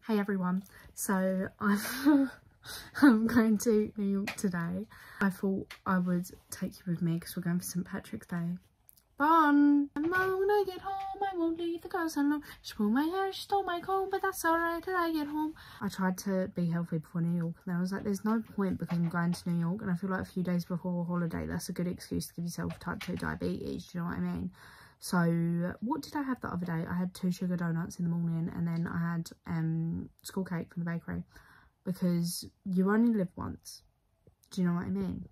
Hey everyone, so I'm going to New York today. I thought I would take you with me because we're going for St. Patrick's Day. Fun! And when I get home, I won't leave the girls alone. She pulled my hair, she stole my comb, but that's alright till I get home. I tried to be healthy before New York, and I was like, there's no point because I'm going to New York, and I feel like a few days before a holiday, that's a good excuse to give yourself type 2 diabetes, do you know what I mean? So what did I have the other day? I had 2 sugar donuts in the morning, and then I had school cake from the bakery, because you only live once, do you know what I mean?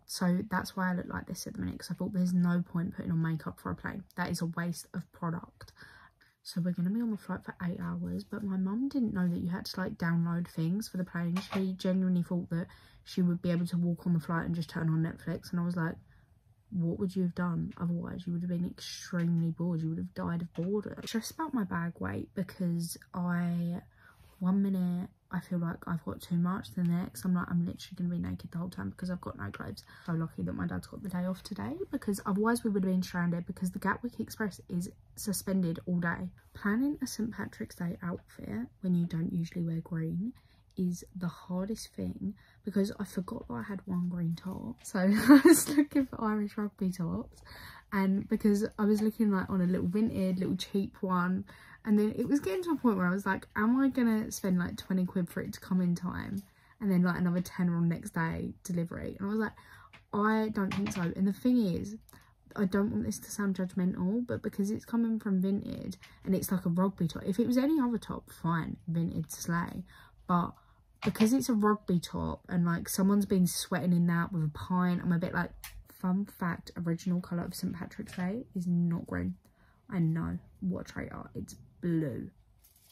So that's why I look like this at the minute, because I thought there's no point putting on makeup for a plane. That is a waste of product. So we're going to be on the flight for 8 hours, but my mum didn't know that you had to like download things for the plane. She genuinely thought that she would be able to walk on the flight and just turn on Netflix, and I was like, what would you have done otherwise? You would have been extremely bored. You would have died of boredom. Stressed about my bag weight because one minute I feel like I've got too much, the next I'm like, I'm literally going to be naked the whole time because I've got no clothes. So lucky that my dad's got the day off today, because otherwise we would have been stranded because the Gatwick Express is suspended all day. Planning a St. Patrick's Day outfit when you don't usually wear green is the hardest thing, because I forgot that I had one green top. So I was looking for Irish rugby tops, and because I was looking like on a little vintage, little cheap one, and then it was getting to a point where I was like, am I gonna spend like 20 quid for it to come in time, and then like another 10 on next day delivery? And I was like, I don't think so. And the thing is, I don't want this to sound judgmental, but because it's coming from vintage and it's like a rugby top, if it was any other top, fine, vintage slay, but because it's a rugby top and like someone's been sweating in that with a pint, I'm a bit like, fun fact, original colour of St. Patrick's Day is not green. I know, what a traitor, it's blue.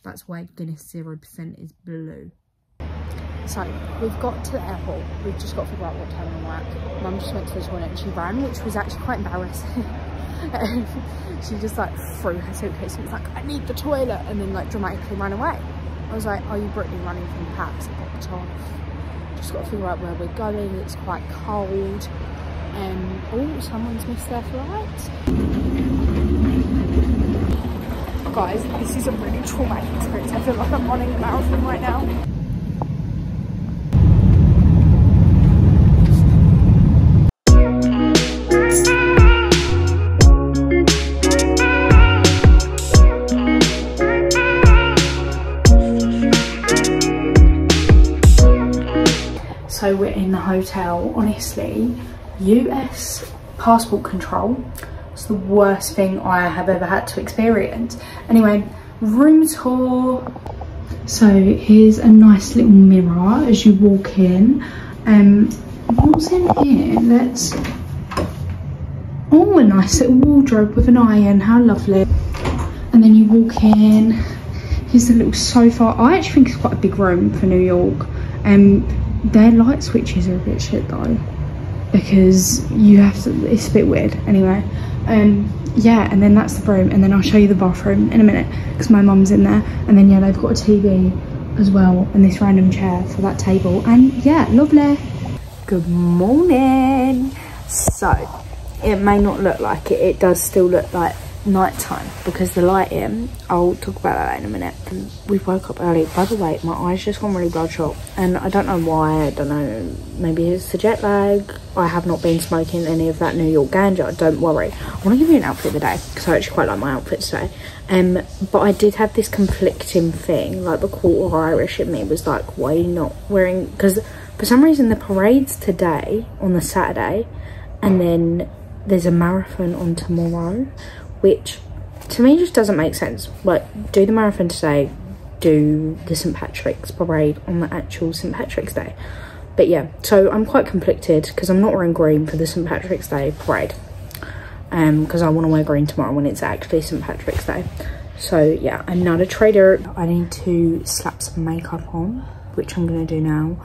That's why Guinness 0% is blue. So we've got to the airport, we've just got to figure out what terminal we're at. Mum just went to the toilet and she ran, which was actually quite embarrassing. She just like threw her suitcase and was like, I need the toilet, and then like dramatically ran away. I was like, are you Brittany running from the packs? I got off. Just got to figure out where we're going. It's quite cold. Oh, someone's missed their flight. Guys, this is a really traumatic experience. I feel like I'm running a marathon right now. So we're in the hotel. Honestly, US passport control is the worst thing I have ever had to experience. Anyway, room tour. So here's a nice little mirror as you walk in. What's in here? Oh, a nice little wardrobe with an iron. How lovely. And then you walk in. Here's the little sofa. I actually think it's quite a big room for New York. Their light switches are a bit shit though, because you have to, it's a bit weird. Anyway, yeah, and then that's the room, and then I'll show you the bathroom in a minute because my mum's in there. And then yeah, they've got a TV as well and this random chair for that table, and yeah, lovely. Good morning. So it may not look like it, it does still look like nighttime because the lighting, I'll talk about that in a minute. We woke up early. By the way, my eyes just gone really bloodshot, and I don't know why. I don't know, maybe it's the jet lag. I have not been smoking any of that New York ganja, don't worry. I want to give you an outfit of the day because I actually quite like my outfit today, but I did have this conflicting thing, like the quarter Irish in me was like, why are you not wearing, because for some reason the parade's today on the Saturday, and then there's a marathon on tomorrow, which to me just doesn't make sense. Like, do the marathon today, do the St. Patrick's parade on the actual St. Patrick's Day. But yeah, so I'm quite conflicted because I'm not wearing green for the St. Patrick's Day parade, because I want to wear green tomorrow when it's actually St. Patrick's Day. So yeah, I'm not a trader. I need to slap some makeup on, which I'm going to do now.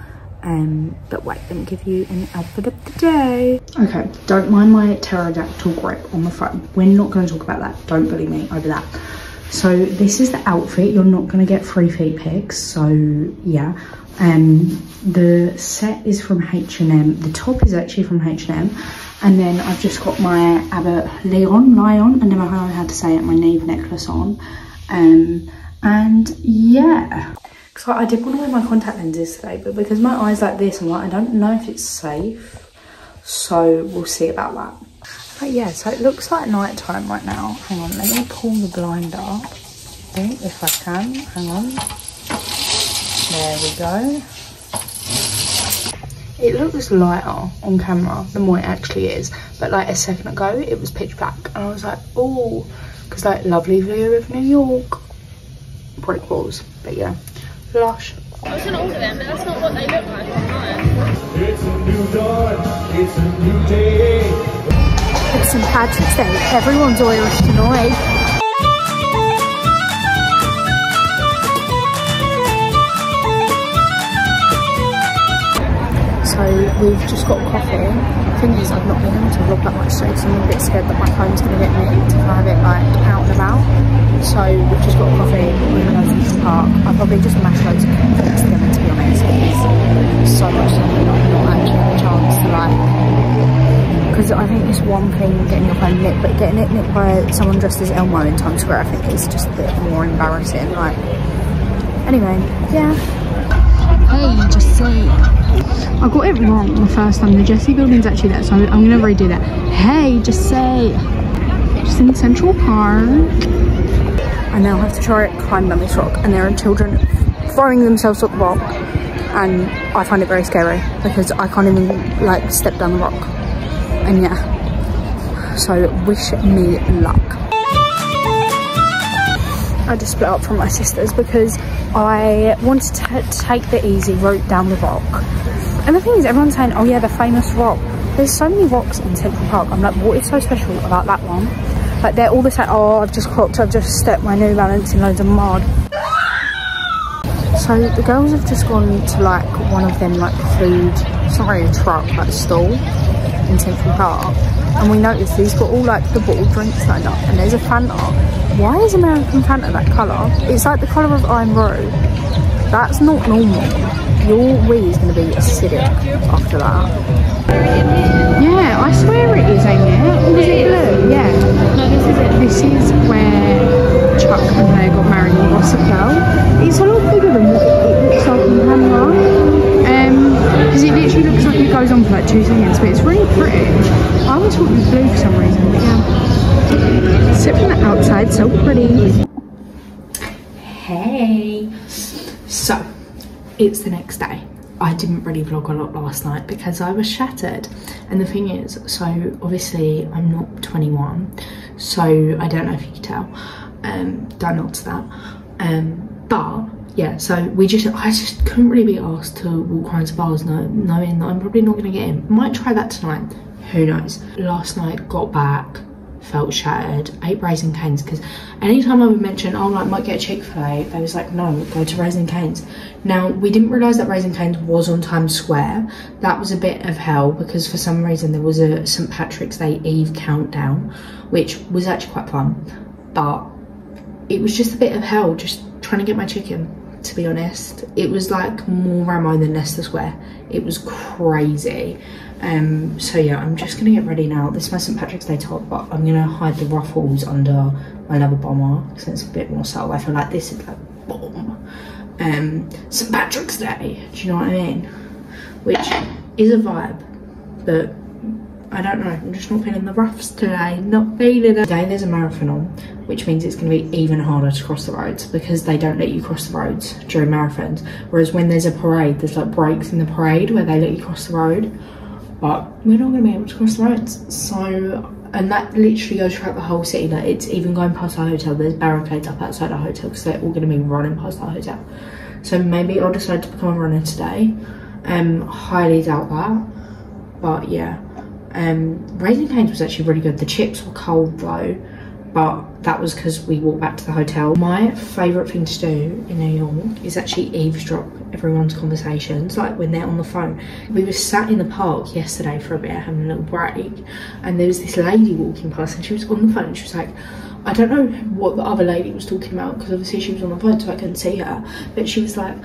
But wait, let me give you an outfit of the day. Okay, don't mind my pterodactyl grip on the phone. We're not going to talk about that. Don't bully me over that. So this is the outfit. You're not going to get free feet pics. So yeah, the set is from H&M. The top is actually from H&M. And then I've just got my Abbott Lion, I never know how to say it, my Neve necklace on. And yeah, because I did want to wear my contact lenses today, but because my eye's like this, I'm like, I don't know if it's safe, so we'll see about that. But yeah, so it looks like night time right now. Hang on, let me pull the blind up, if I can. Hang on, there we go. It looks lighter on camera than what it actually is, but like a second ago it was pitch black, and I was like, oh, because like lovely view of New York, brick walls, but yeah, lush. I was gonna order them, but that's not what they look like online. It's a new dawn, it's a new day. It's St. Patrick's Day, everyone's Irish tonight. So we've just got coffee. The thing is, I've not been able to vlog that much today because I'm a bit scared that my phone's going to get nicked if I have it like out and about. So we've just got coffee, we're going to go to the park. I'll probably just mash loads of things together, to be honest, because so much time not actually have a chance to like, because I think it's one thing getting your phone nicked, but getting it nicked by someone dressed as Elmo in Times Square, I think is just a bit more embarrassing. Like, anyway, yeah. Hey, just say. I got it wrong the first time. The Jessie building's actually there, so I'm gonna redo that. Hey, just say. Just in Central Park. I now have to try it climb down this rock, and there are children throwing themselves up the rock, and I find it very scary because I can't even like step down the rock. And yeah, so wish me luck. I just split up from my sisters because I wanted to take the easy route down the rock. And the thing is, everyone's saying, oh yeah, the famous rock. There's so many rocks in Central Park. I'm like, what is so special about that one? Like, they're all the same. Oh, I've just cropped, I've just stepped my New Balance in loads of mud. So the girls have just gone to like one of them like food, it's not really a truck, like a stall in Central Park. And we noticed these got all like the bottled drinks lined up, and there's a Fanta. Why is American Fanta that colour? It's like the colour of Iron Road. That's not normal. Your wee is going to be acidic after that. Yeah, I swear it is, ain't it? Or is it blue? Yeah. No, this is it. This is where Chuck and Claire got married in Gossip Girl. It's a lot bigger than what it looks like on camera. Because it literally looks like it goes on for like 2 seconds, but it's really pretty. I always thought it was blue for some reason, but yeah. Except from the outside, so pretty. Hey. So, it's the next day. I didn't really vlog a lot last night because I was shattered. And the thing is, so obviously I'm not 21, so I don't know if you can tell. Don't answer that. But yeah, so I just couldn't really be asked to walk around to bars knowing that I'm probably not going to get in. Might try that tonight, who knows. Last night, got back, felt shattered, ate Raising Cane's, because anytime I would mention, oh, like, might get a Chick-fil-A, they was like, no, go to Raising Cane's. Now, we didn't realise that Raising Cane's was on Times Square. That was a bit of hell, because for some reason there was a St. Patrick's Day Eve countdown, which was actually quite fun, but it was just a bit of hell, just trying to get my chicken, to be honest. It was like more Ramo than Leicester Square. It was crazy. So yeah, I'm just gonna get ready now. This is my St. Patrick's Day top, but I'm gonna hide the ruffles under my leather bomber because it's a bit more subtle. I feel like this is like boom. St. Patrick's Day, do you know what I mean? Which is a vibe, but I don't know, I'm just not feeling the ruffs today, not feeling it. Today there's a marathon on, which means it's going to be even harder to cross the roads because they don't let you cross the roads during marathons. Whereas when there's a parade, there's like breaks in the parade where they let you cross the road. But we're not going to be able to cross the roads. So, and that literally goes throughout the whole city. Like, it's even going past our hotel. There's barricades up outside our hotel because they're all going to be running past our hotel. So maybe I'll decide to become a runner today. Highly doubt that. But yeah. Raising Cane's was actually really good. The chips were cold though, but that was because we walked back to the hotel. My favourite thing to do in New York is actually eavesdrop everyone's conversations, like when they're on the phone. We were sat in the park yesterday for a bit, having a little break, and there was this lady walking past and she was on the phone and she was like, I don't know what the other lady was talking about because obviously she was on the phone so I couldn't see her, but she was like,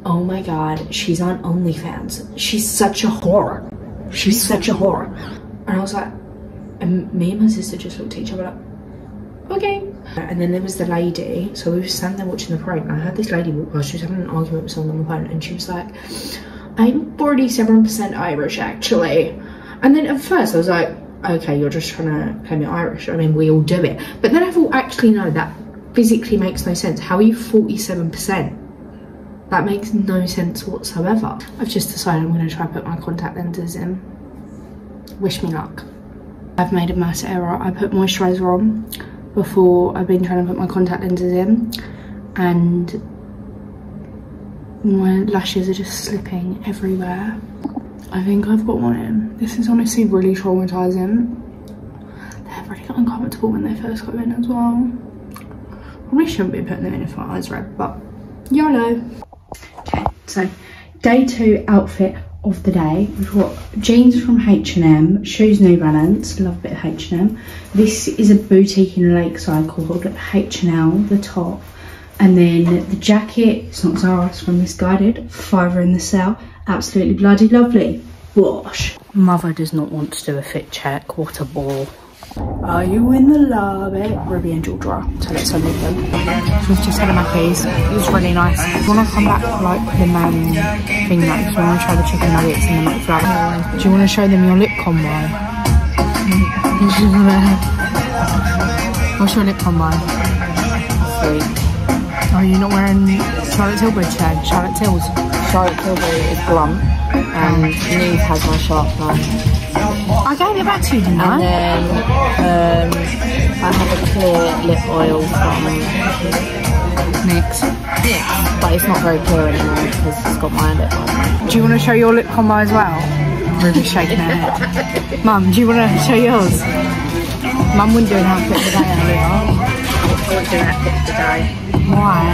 oh my god, she's on OnlyFans. She's such a whore. She's such a whore. And I was like, and me and my sister just looked at each other like, okay. And then there was the lady, so we were standing there watching the parade, and I heard this lady walk past. She was having an argument with someone on the phone, and she was like, I'm 47% Irish actually. And then at first I was like, okay, you're just trying to claim you're Irish. I mean, we all do it. But then I thought, actually no, that physically makes no sense. How are you 47%? That makes no sense whatsoever. I've just decided I'm going to try put my contact lenses in. Wish me luck. I've made a mass error. I put moisturiser on before I've been trying to put my contact lenses in, and my lashes are just slipping everywhere. I think I've got one in. This is honestly really traumatising. They're really uncomfortable when they first go in as well. Probably shouldn't be putting them in if my eyes red, but YOLO. Okay, so day 2 outfit of the day. We've got jeans from H&M, shoes New Balance, love a bit of H&M. This is a boutique in Lakeside called H&L, the top. And then the jacket, it's not Zara, it's from Misguided, £5 in the sale. Absolutely bloody lovely. Wash. Mother does not want to do a fit check. What a bore. Are you in the lobby? Ruby and Georgia. So let's unmute them. We've just had a Macca's. It was really nice. Do you want to come back for like the main thing next? We want to try the chicken nuggets and the McFlurry. Do you want to show them your lip combo? What's your lip combo? Sweet. Oh, you're not wearing Charlotte Tilbury today? Charlotte Tills? Charlotte Tilbury is blunt and Neve has my sharp knife. I gave it back to you, didn't I? And then I have a clear lip oil from NYC. Yeah, but it's not very clear anymore because it's got my lip on. Do you want to show your lip combo as well? Ruby's shaking her head. Mum, do you want to show yours? Mum wouldn't do an outfit today earlier. I wouldn't do an outfit today. Why?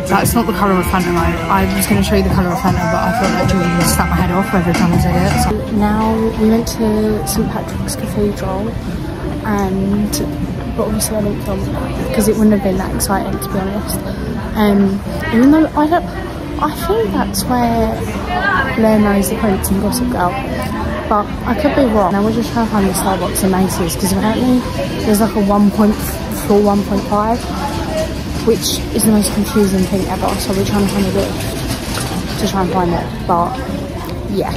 That's not the colour of Fanta. I was going to show you the colour of Fanta, but I felt like Jordan would slap my head off every time I said it. So now we went to St Patrick's Cathedral, but obviously I didn't film that because it wouldn't have been that exciting, to be honest. Even though I think that's where Blair marries the Prince in Gossip Girl, but I could be wrong. Now we're just trying to find the Starbucks in Macy's because apparently there's like a 1.5, which is the most confusing thing ever. So we're trying to find a lift to try and find it, but yeah.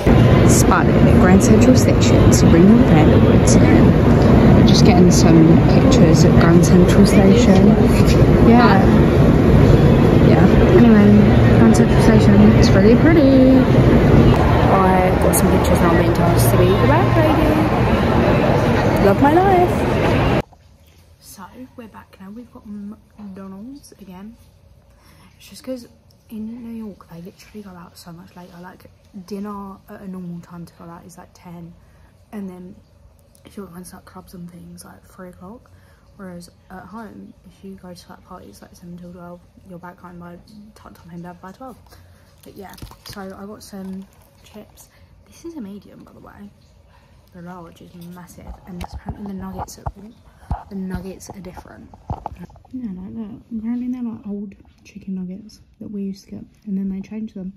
Spotted at Grand Central Station, Sabrina Vanderwood's in. Just getting some pictures at Grand Central Station. Yeah. Anyway, Grand Central Station, it's really pretty. I got some pictures now. I'm being tasked to be the bag lady. Love my life. So we're back now. We've got McDonald's again. It's just because in New York they literally go out so much later. Like dinner at a normal time to go out is like 10, and then if you're going to like clubs and things like 3 o'clock. Whereas at home, if you go to like parties like 7 till 12, you're back home by time in bed by 12. But yeah, so I got some chips. This is a medium, by the way. The large is massive, and apparently the nuggets are different. Yeah, like that. Apparently they're like old chicken nuggets that we used to get, and then they changed them.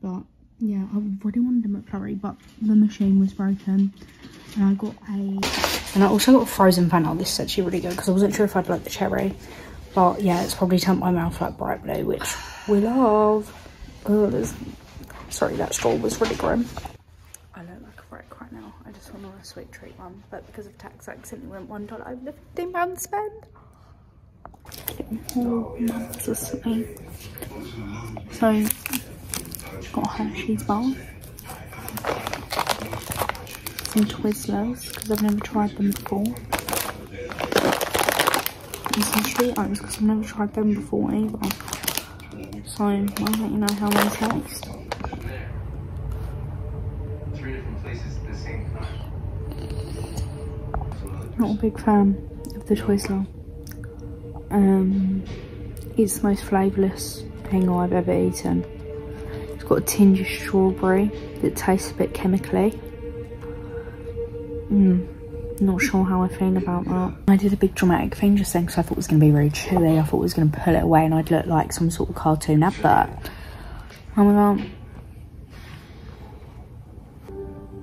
But yeah, I really wanted a McFlurry, but the machine was broken, and I also got a frozen Fanta. This is actually really good because I wasn't sure if I'd like the cherry, but yeah, it's probably turned my mouth like bright blue, which we love. Sorry, that straw was really grim. I look like a wreck right now. I just want a sweet treat one, but because of tax, I accidentally went $1 over the £15 spend. So, got a Hershey's bar, some Twizzlers because I've never tried them before, and some Cheetos because I've never tried them before either. So I'll let you know how they taste. Not a big fan of the Twizzler. It's the most flavourless thing I've ever eaten. It's got a tinge of strawberry that tastes a bit chemically. Not sure how I feel about that. I did a big dramatic thing just then because I thought it was going to be very chewy. I thought it was going to pull it away and I'd look like some sort of cartoon advert. Oh my god.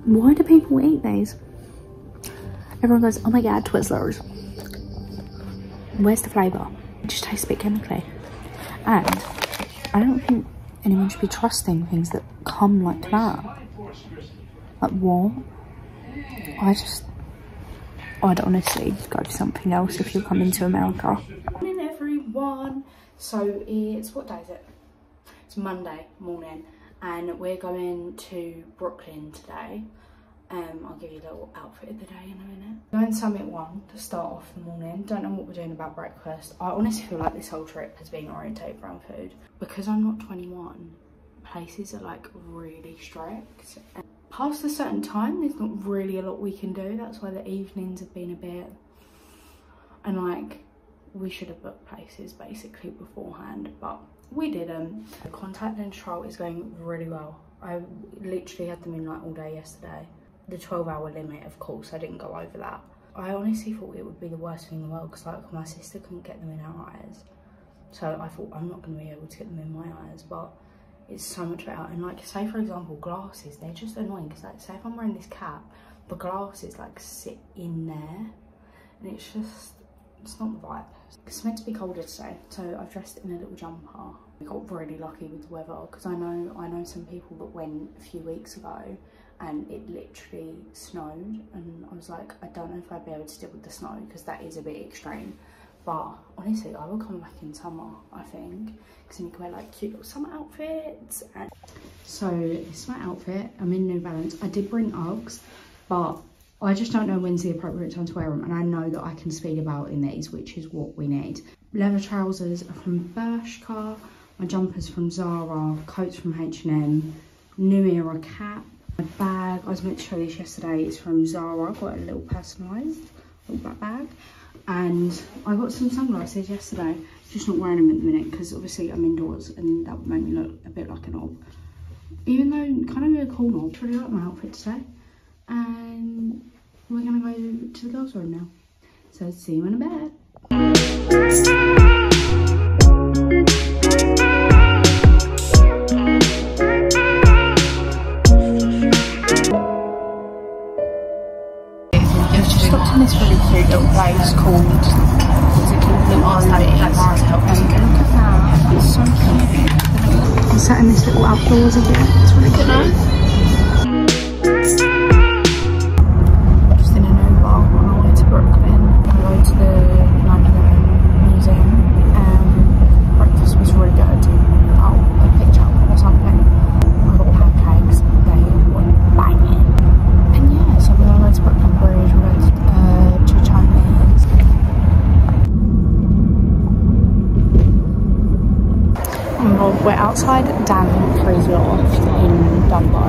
Why do people eat these? Everyone goes, oh my god, Twizzlers. Where's the flavour? It just tastes a bit chemically. And I don't think anyone should be trusting things that come like that. Like what? I'd honestly go for something else if you're coming to America. Morning everyone. So it's, what day is it? It's Monday morning and we're going to Brooklyn today. I'll give you a little outfit of the day in a minute. Going to Summit 1 to start off the morning. Don't know what we're doing about breakfast. I honestly feel like this whole trip has been orientated around food. Because I'm not 21, places are like really strict. And past a certain time, there's not really a lot we can do. That's why the evenings have been a bit... And like, we should have booked places basically beforehand, but we didn't. The contact lens trial is going really well. I literally had them in like all day yesterday. The 12-hour limit, of course, I didn't go over that. I honestly thought it would be the worst thing in the world because like my sister couldn't get them in her eyes. So I thought I'm not going to be able to get them in my eyes, but it's so much better. And like, say for example, glasses, they're just annoying because like, say if I'm wearing this cap, the glasses like sit in there and it's just, it's not the vibe. It's meant to be colder today, so I've dressed in a little jumper. We got really lucky with the weather because I know some people that went a few weeks ago and it literally snowed and I was like, I don't know if I'd be able to deal with the snow because that is a bit extreme. But honestly, I will come back in summer, I think, because then you can wear like cute little summer outfits. And so this is my outfit. I'm in New Balance. I did bring Uggs, but I just don't know when's the appropriate time to wear them, and I know that I can speed about in these, which is what we need. Leather trousers are from Bershka, my jumper's from Zara, coats from H&M, New Era cap. My bag, I was meant to show this yesterday, it's from Zara. I've got a little personalised little black bag. And I got some sunglasses yesterday, just not wearing them at the minute because obviously I'm indoors and that would make me look a bit like a knob. Even though kind of a cool knob. I really like my outfit today. And we're gonna go to the girls' room now. So see you in a bit. In this really cute little place called, what's it called? Mars Help. And look at that, it's so cute. I'm sat in this little outdoors again, it's really good. Just in an Uber on our way to Brooklyn. I go to the 9/11 museum. Breakfast was really good. I'll put a picture up or something. I got pancakes, they were banging. And yeah, so we're going to go to Brooklyn Bridge, we're going to we're outside Dan Humphrey's loft in Dumbo,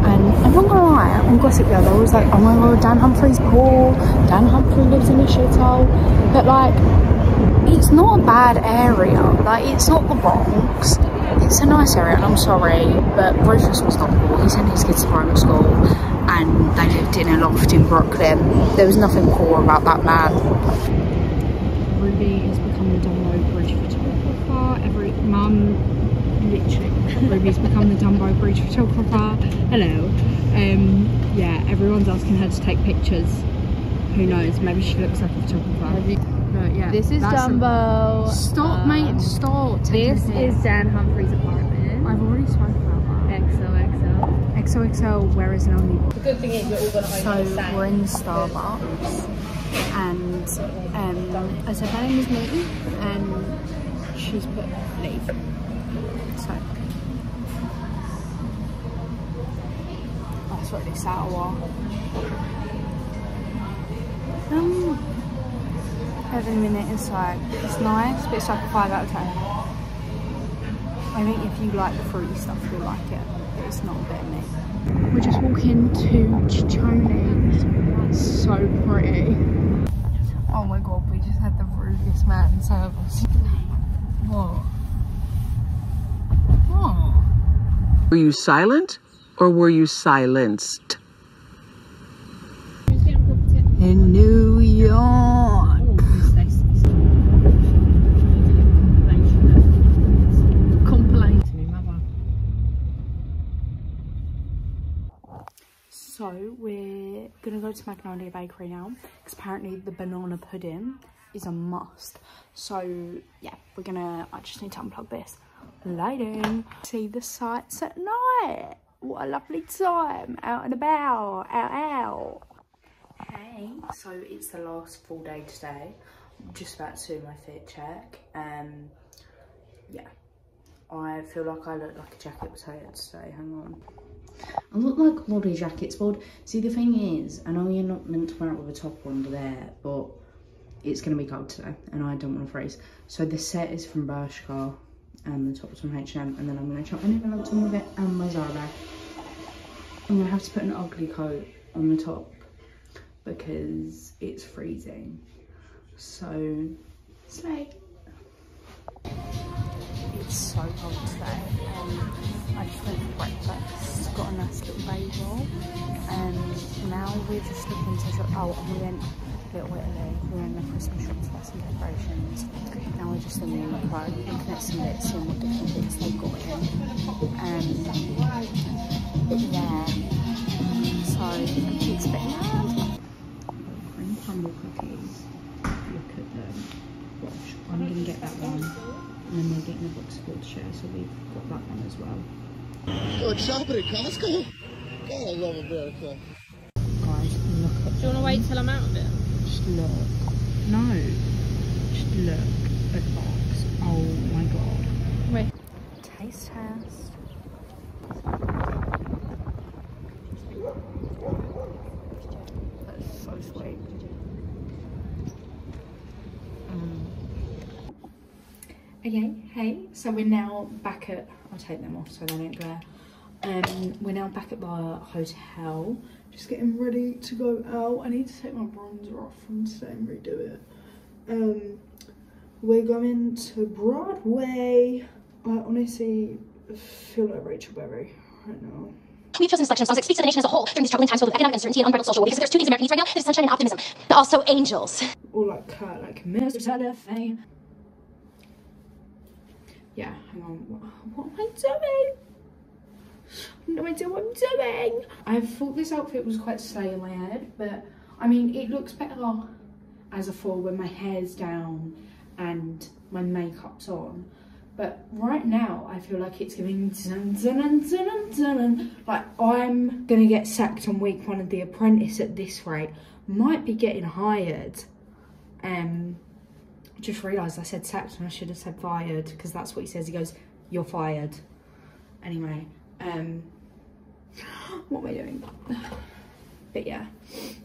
and I'm not gonna lie, on Gossip Girl I was like, oh my god, Dan Humphrey's poor, Dan Humphrey lives in a shithole, but like, it's not a bad area, like it's not the Bronx, it's a nice area, and I'm sorry, but Rufus was not poor. He sent his kids to private school and they lived in a loft in Brooklyn. There was nothing poor about that man. Ruby has become the Dumbo Bridge photographer. Ruby's become the Dumbo Bridge photographer. Hello. Yeah, everyone's asking her to take pictures. Who knows? Maybe she looks like a photographer. But yeah, this is Dumbo. Stop, mate. Stop. This is Dan Humphrey's apartment. I've already spoken about that. XOXO. XOXO. Where is an only? The good thing is we're all gonna So we're in Starbucks, and I said her name is Megan, and she's put leave. So that's really sour. Every minute is like, it's nice, but it's like a 5 out of 10. I think if you like the fruity stuff, you'll like it, but it's not a bit of me. We're just walking to Chichoni's. That's so pretty. Oh my god, we just had the rudest man serve us. What? What? Were you silent or were you silenced? In New York. So we're gonna go to to Magnolia Bakery now because apparently the banana pudding is a must. So yeah, I just need to unplug this. Lighting. See the sights at night. What a lovely time. Out and about. Out. Hey, so it's the last full day today. I'm just about to do my fit check. Yeah, I feel like I look like a jacket potato today. Hang on. I look like a body jacket sport. See, the thing is, I know you're not meant to wear it with a top under there, but it's going to be cold today and I don't want to freeze. So the set is from Bershka and the top's from H&M, and then I'm going to chuck my New Balance on with it and my Zara bag. I'm going to have to put an ugly coat on the top because it's freezing. So, slay. It's so cold today. I just went for breakfast, got a nice little bagel, and now we're just looking to shop. Oh, and we went a little bit early. We were in the Christmas shop to buy some decorations. Now we're just in the quote, looking at some bits, seeing what different bits they've got in. Yeah, so it's a bit mad. Cream crumble cookies. Look at them. Gosh, I'm gonna get that one. And then we're getting a box of wood share, so we've got that one as well. Like shopping at Costco? God, I love America. Guys, look at. Do you want to wait till I'm out of it? Just look. No. Just look at the box. Oh my god. Wait. Taste test. That's so sweet. Okay, hey, so we're now back at, I'll take them off so they don't glare. We're now back at the hotel, just getting ready to go out. I need to take my bronzer off from today and redo it. We're going to Broadway. I honestly feel like Rachel Berry right now. We've chosen a selection of songs that speaks to the nation as a whole during these troubling times filled with economic uncertainty and unbridled social war, because if there's two things America needs right now, there's sunshine and optimism, but also angels. Or like Kurt, like Mr. Cellophane. Yeah, hang on. What am I doing? No idea what I'm doing. I thought this outfit was quite slay in my head, but I mean, it looks better as a fall when my hair's down and my makeup's on. But right now, I feel like it's giving dun, dun, dun, dun, dun, dun. Like I'm gonna get sacked on week 1 of The Apprentice at this rate. Might be getting hired. Just realised I said sacked and I should have said fired, because that's what he says. He goes, "You're fired." Anyway, what am I doing? But yeah.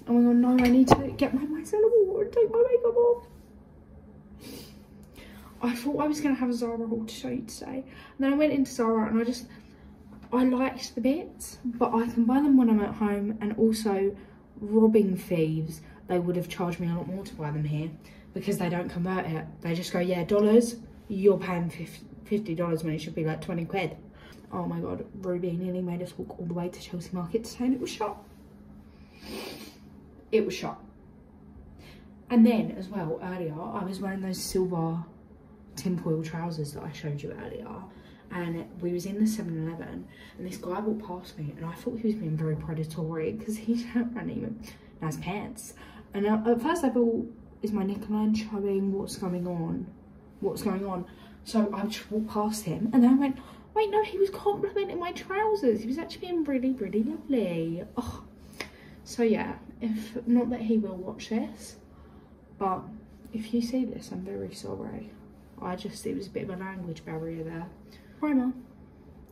Oh my god, no, I need to get my micellar water and take my makeup off. I thought I was going to have a Zara haul to show you today. And then I went into Zara and I liked the bits, but I can buy them when I'm at home, and also robbing thieves, they would have charged me a lot more to buy them here because they don't convert it. They just go, yeah, dollars, you're paying $50 when it should be like 20 quid. Oh my god, Ruby nearly made us walk all the way to Chelsea Market today and it was shot. It was shot. And then as well, earlier, I was wearing those silver tinfoil trousers that I showed you earlier, and we was in the 7-Eleven and this guy walked past me and I thought he was being very predatory because he hadn't even nice pants. And at first I thought, is my neckline showing? What's going on? What's going on? So I just walked past him and then I went, wait, no, he was complimenting my trousers. He was actually being really, really lovely. Oh. So yeah, if not that he will watch this, but if you see this, I'm very sorry. It was a bit of a language barrier there. Primer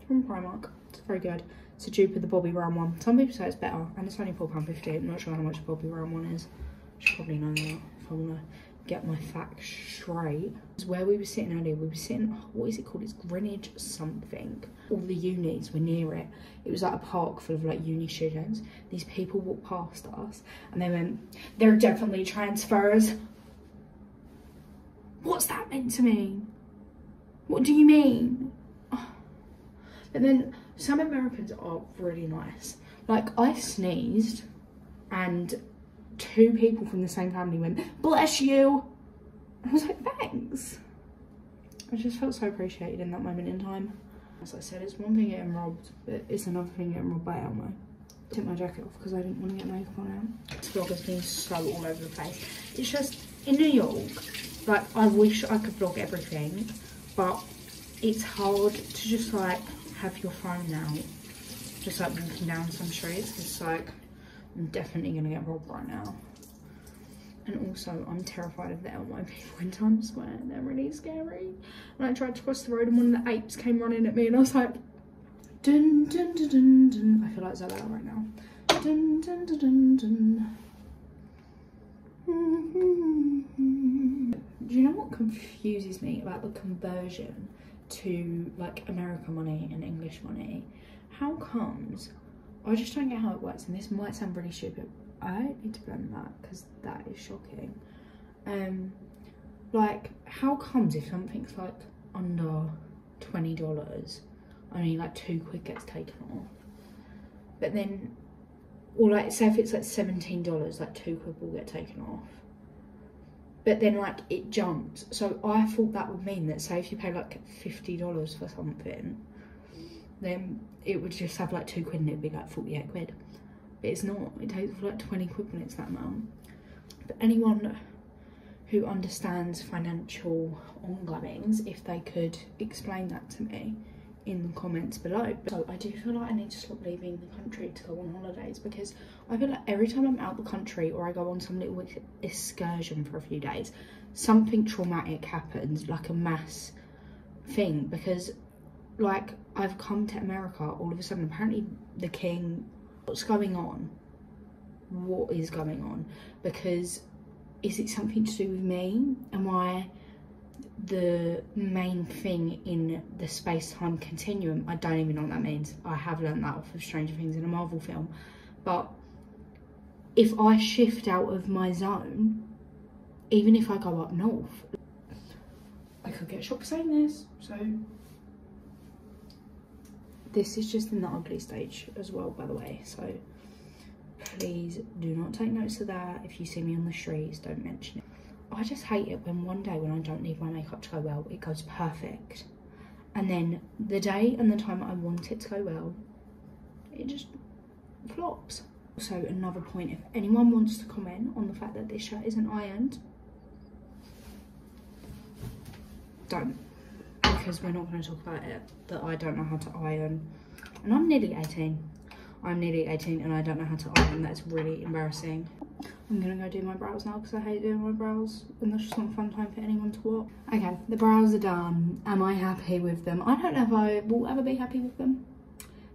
from Primark. It's very good. It's a dupe of the Bobbi Brown one. Some people say it's better, and it's only £4.50. I'm not sure how much the Bobbi Brown one is. I should probably know that if I want to get my facts straight. Where we were sitting earlier, we were sitting, what is it called? It's Greenwich something. All the unis were near it. It was like a park full of like uni students. These people walked past us and they went, they're definitely transfers. What's that meant to mean? What do you mean? Oh. And then some Americans are really nice. Like I sneezed and 2 people from the same family went, bless you. I was like, thanks. I just felt so appreciated in that moment in time. As I said, it's one thing getting robbed, but it's another thing getting robbed by Elmo. Took my jacket off because I didn't want to get makeup on it. This vlog has been so all over the place. It's just, in New York, like, I wish I could vlog everything, but it's hard to just, like, have your phone out, just, like, walking down some streets. It's like, I'm definitely going to get robbed right now. And also, I'm terrified of the NYC people in Times Square. They're really scary. And I tried to cross the road and one of the apes came running at me and I was like, dun dun dun dun dun. I feel like Zola right now. Dun dun dun dun dun. Do you know what confuses me about the conversion to like American money and English money? How comes, I just don't get how it works, and this might sound really stupid. I need to blend that because that is shocking. Like, how comes if something's like under $20, only like £2 gets taken off? But then, or like, say if it's like $17, like £2 will get taken off. But then like it jumps. So I thought that would mean that, say if you pay like $50 for something, then it would just have like £2 and it'd be like 48 quid. But it's not. It takes like 20 quid when it's that amount. But anyone who understands financial ongoings, if they could explain that to me in the comments below. So I do feel like I need to stop leaving the country to go on holidays, because I feel like every time I'm out the country or I go on some little excursion for a few days, something traumatic happens, like a mass thing. Because like, I've come to America, all of a sudden apparently the king, what's going on? What is going on? Because is it something to do with me? Am I the main thing in the space-time continuum? I don't even know what that means. I have learned that off of Stranger Things in a Marvel film. But if I shift out of my zone, even if I go up north, I could get shot for saying this. So this is just in the ugly stage as well, by the way. So please do not take notes of that. If you see me on the streets, don't mention it. I just hate it when one day when I don't need my makeup to go well, it goes perfect. And then the day and the time I want it to go well, it just flops. So another point, if anyone wants to comment on the fact that this shirt isn't ironed, don't. Because we're not going to talk about it, that I don't know how to iron. And I'm nearly 18. I'm nearly 18 and I don't know how to iron. That's really embarrassing. I'm going to go do my brows now because I hate doing my brows and that's just not a fun time for anyone to watch. Okay, the brows are done. Am I happy with them? I don't know if I will ever be happy with them.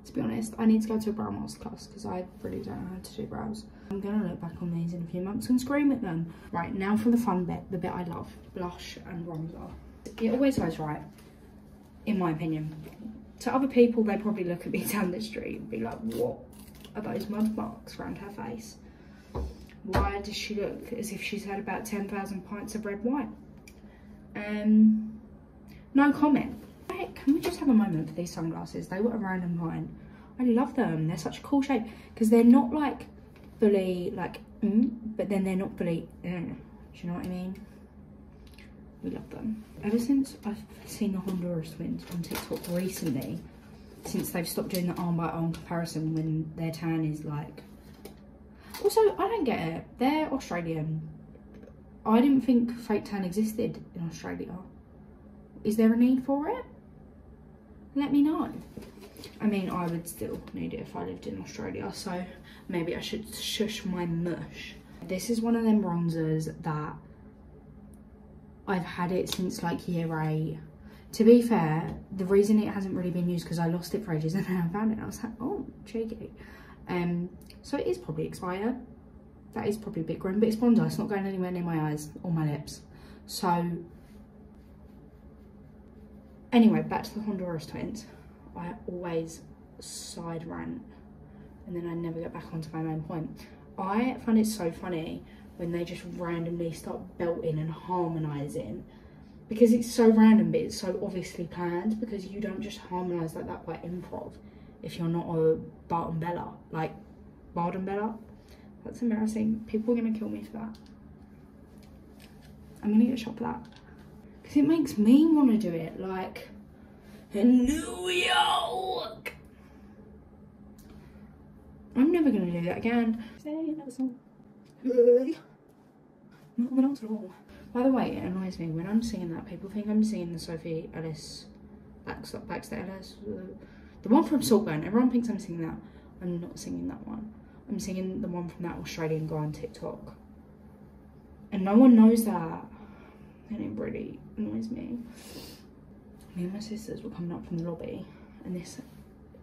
To be honest, I need to go to a brow masterclass because I really don't know how to do brows. I'm going to look back on these in a few months and scream at them. Right, now for the fun bit, the bit I love. Blush and bronzer. It always goes right, in my opinion. To other people, they probably look at me down the street and be like, what are those mud marks around her face? Why does she look as if she's had about 10,000 pints of red wine? No comment. Right, can we just have a moment for these sunglasses? They were a random find. I love them. They're such a cool shape because they're not like fully like, but then they're not fully, do you know what I mean? We love them. Ever since I've seen the Honduras twins on TikTok recently, since they've stopped doing the arm by arm comparison when their tan is like... Also, I don't get it. They're Australian. I didn't think fake tan existed in Australia. Is there a need for it? Let me know. I mean, I would still need it if I lived in Australia, so maybe I should shush my mush. This is one of them bronzers that I've had it since like year 8. To be fair, the reason it hasn't really been used because I lost it for ages and then I found it and I was like, oh, cheeky. So it is probably expired. That is probably a bit grim, but it's bronzer. It's not going anywhere near my eyes or my lips. So anyway, back to the Honduras twins. I always side rant and then I never get back onto my main point. I find it so funny when they just randomly start belting and harmonising, because it's so random but it's so obviously planned, because you don't just harmonise like that by improv if you're not a Bart and Bella. Like, Bart and Bella? That's embarrassing. People are going to kill me for that. I'm going to get shot for that. Because it makes me want to do it, like, in New York. I'm never gonna do that again. Say another song. Not the dance at all. By the way, it annoys me when I'm singing that. People think I'm singing the Sophie Ellis, Baxter Ellis, the one from Saltburn. Everyone thinks I'm singing that. I'm not singing that one. I'm singing the one from that Australian guy on TikTok. And no one knows that. And it really annoys me. Me and my sisters were coming up from the lobby and this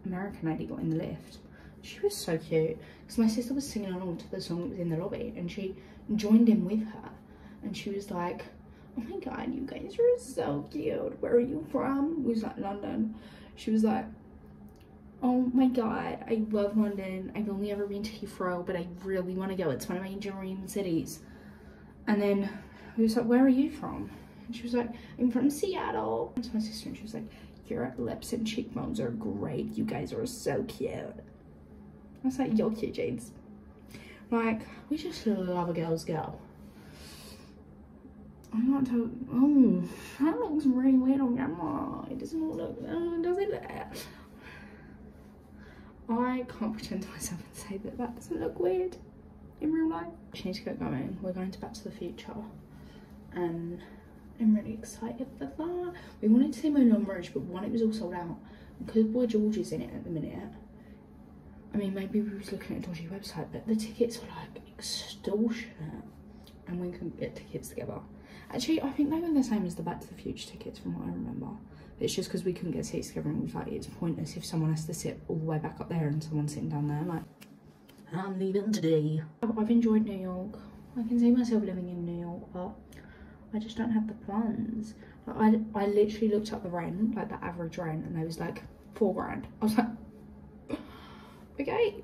American lady got in the lift. She was so cute. Because my sister was singing along to the song that was in the lobby and she joined in with her. And she was like, oh my god, you guys are so cute. Where are you from? We was like, London. She was like, oh my god, I love London. I've only ever been to Heathrow, but I really want to go. It's one of my dream cities. And then we was like, where are you from? And she was like, I'm from Seattle. And to my sister and she was like, your lips and cheekbones are great. You guys are so cute. I was like, you're cute, James. Like, we just love a girl's girl. I'm not tell. Oh, that looks really weird on camera. It does not look. Oh, does it? I can't pretend to myself and say that that doesn't look weird in real life. I need to get going. We're going to Back to the Future, and I'm really excited for that. We wanted to see Moulin Rouge, but one, it was all sold out. Because Boy George is in it at the minute. I mean, maybe we was looking at a dodgy website, but the tickets were like extortionate, and we couldn't get tickets together. Actually, I think they were the same as the Back to the Future tickets from what I remember. But it's just because we couldn't get seats together and we was like, it's pointless if someone has to sit all the way back up there and someone's sitting down there. Like, I'm leaving today. I've enjoyed New York. I can see myself living in New York, but I just don't have the funds. Like, I literally looked up the rent, like the average rent, and they was like $4 grand. I was like, okay,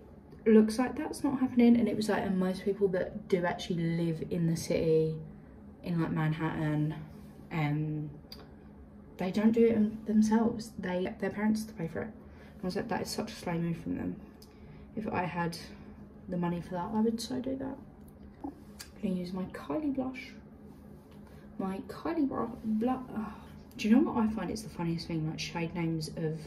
looks like that's not happening. And it was like, and most people that do actually live in the city, in like Manhattan, they don't do it themselves. They get their parents to pay for it. I was like, that is such a slow move from them. If I had the money for that, I would so do that. I'm gonna use my Kylie blush. My Kylie blush. Oh. Do you know what I find is the funniest thing? Like shade names of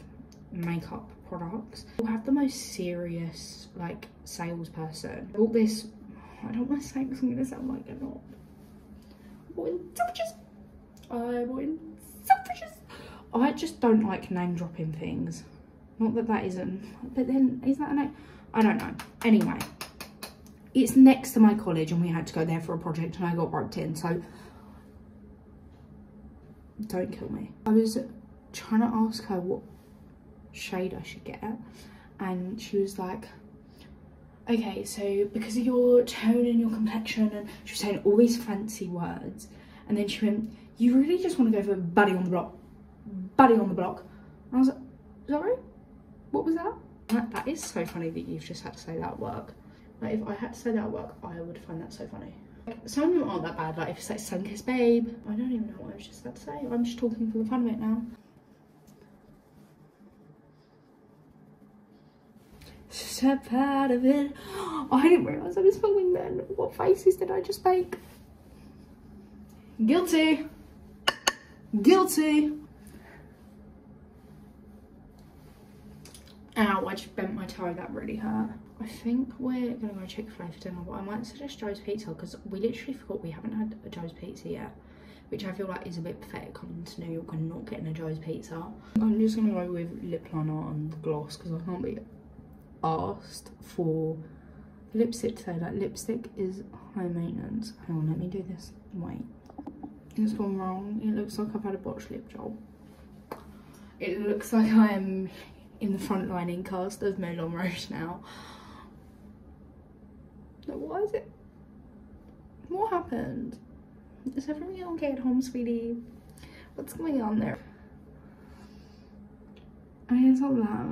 makeup products. We'll have the most serious like salesperson. I bought this. I don't want to say it because I'm gonna sound like I'm not. I just don't like name dropping things. Not that that isn't, but then is that a name? I don't know. Anyway, it's next to my college and we had to go there for a project and I got roped in, so don't kill me. I was trying to ask her what shade I should get and she was like, okay, so because of your tone and your complexion, and she was saying all these fancy words, and then she went, you really just want to go for buddy on the block. Buddy on the block. And I was like, sorry? What was that? That is so funny that you've just had to say that at work. Like, if I had to say that at work, I would find that so funny. Like, some of them aren't that bad. Like, if it's like Sunkiss Babe, I don't even know what I was just about to say. I'm just talking for the fun of it now. Step out of it. Oh, I didn't realise I was filming then. What faces did I just make? Guilty. Guilty. Ow, I just bent my toe. That really hurt. I think we're gonna go Chick-fil-A for dinner, but I might suggest Joe's Pizza because we literally forgot we haven't had a Joe's Pizza yet, which I feel like is a bit pathetic coming to New York and not getting a Joe's Pizza. I'm just gonna go with lip liner and gloss because I can't be asked for lipstick today. Like, lipstick is high maintenance. Hang on, let me do this. Wait, it's gone wrong. It looks like I've had a botched lip job. It looks like I'm in the frontlining cast of Moulin Rouge now. Like, what is it? What happened? Is everything okay at home, sweetie? What's going on there? I mean, it's not that.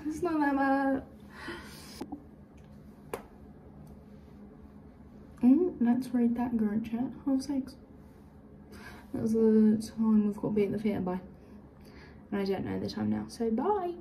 It's not that bad. Oh, let's read that group chat. 6:30. That's the time we've got to be at the theatre by. And I don't know the time now, so bye.